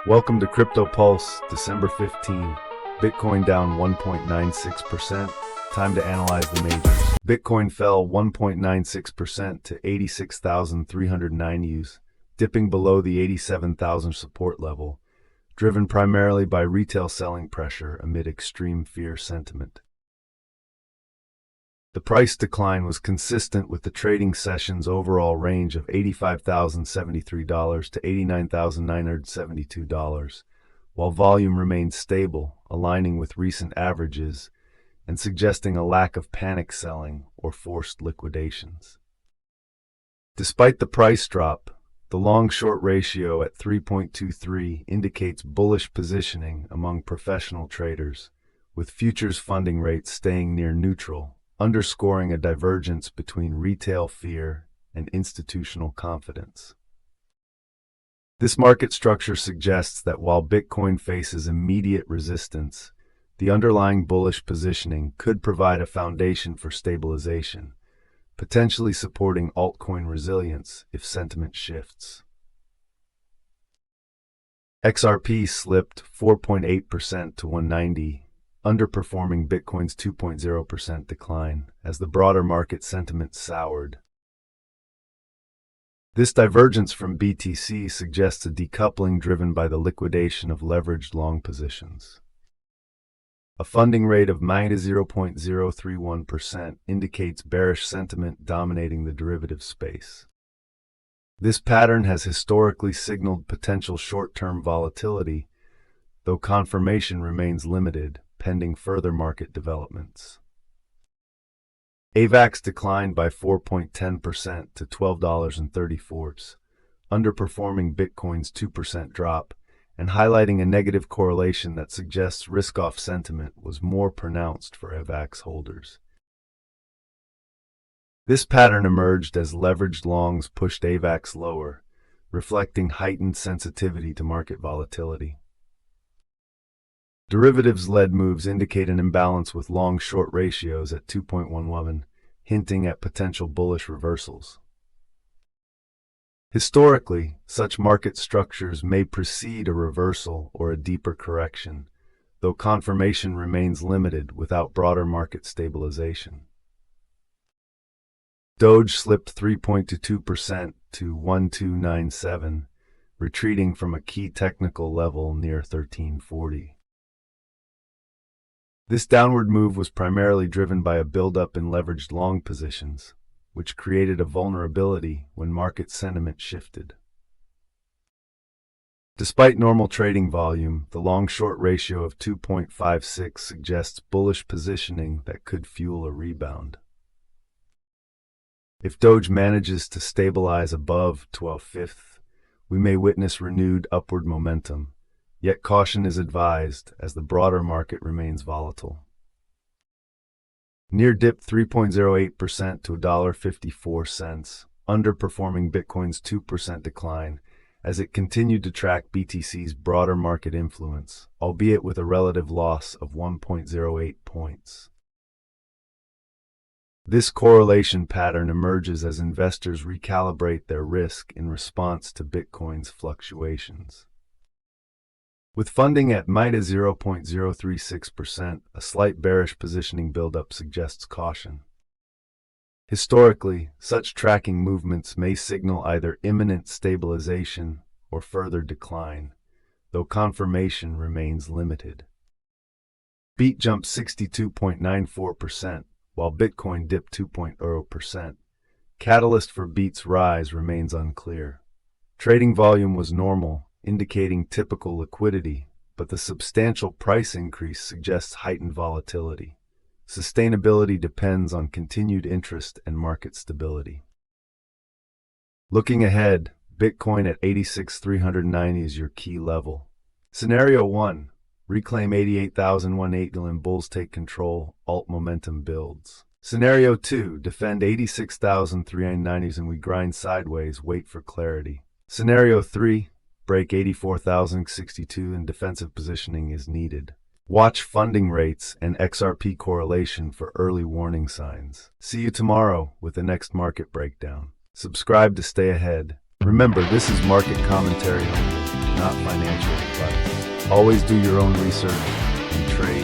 Welcome to Crypto Pulse, December 15. Bitcoin down 1.96%. Time to analyze the majors. Bitcoin fell 1.96% to 86,309 US, dipping below the 87,000 support level, driven primarily by retail selling pressure amid extreme fear sentiment. The price decline was consistent with the trading session's overall range of $85,073 to $89,972, while volume remained stable, aligning with recent averages and suggesting a lack of panic selling or forced liquidations. Despite the price drop, the long-short ratio at 3.23 indicates bullish positioning among professional traders, with futures funding rates staying near neutral, underscoring a divergence between retail fear and institutional confidence. This market structure suggests that while Bitcoin faces immediate resistance, the underlying bullish positioning could provide a foundation for stabilization, potentially supporting altcoin resilience if sentiment shifts. XRP slipped 4.8% to 190, underperforming Bitcoin's 2.0% decline as the broader market sentiment soured. This divergence from BTC suggests a decoupling driven by the liquidation of leveraged long positions. A funding rate of -0.031% indicates bearish sentiment dominating the derivative space. This pattern has historically signaled potential short-term volatility, though confirmation remains limited, pending further market developments. AVAX declined by 4.10% to $12.34, underperforming Bitcoin's 2% drop and highlighting a negative correlation that suggests risk-off sentiment was more pronounced for AVAX holders. This pattern emerged as leveraged longs pushed AVAX lower, reflecting heightened sensitivity to market volatility. Derivatives-led moves indicate an imbalance with long-short ratios at 2.11, hinting at potential bullish reversals. Historically, such market structures may precede a reversal or a deeper correction, though confirmation remains limited without broader market stabilization. Doge slipped 3.22% to 1297, retreating from a key technical level near 1340. This downward move was primarily driven by a buildup in leveraged long positions, which created a vulnerability when market sentiment shifted. Despite normal trading volume, the long-short ratio of 2.56 suggests bullish positioning that could fuel a rebound. If Doge manages to stabilize above 12/5, we may witness renewed upward momentum. Yet caution is advised as the broader market remains volatile. Near dipped 3.08% to $1.54, underperforming Bitcoin's 2% decline as it continued to track BTC's broader market influence, albeit with a relative loss of 1.08 points. This correlation pattern emerges as investors recalibrate their risk in response to Bitcoin's fluctuations. With funding at -0.036%, a slight bearish positioning buildup suggests caution. Historically, such tracking movements may signal either imminent stabilization or further decline, though confirmation remains limited. BEAT jumped 62.94%, while Bitcoin dipped 2.0%. Catalyst for BEAT's rise remains unclear. Trading volume was normal, indicating typical liquidity, but the substantial price increase suggests heightened volatility. Sustainability depends on continued interest and market stability. Looking ahead, Bitcoin at 86,390 is your key level. Scenario 1. Reclaim 88,180 and bulls take control, alt momentum builds. Scenario 2. Defend 86,390 and we grind sideways, wait for clarity. Scenario 3. Break 84,062 and defensive positioning is needed. Watch funding rates and XRP correlation for early warning signs. See you tomorrow with the next market breakdown. Subscribe to stay ahead. Remember, this is market commentary only, not financial. Always do your own research and trade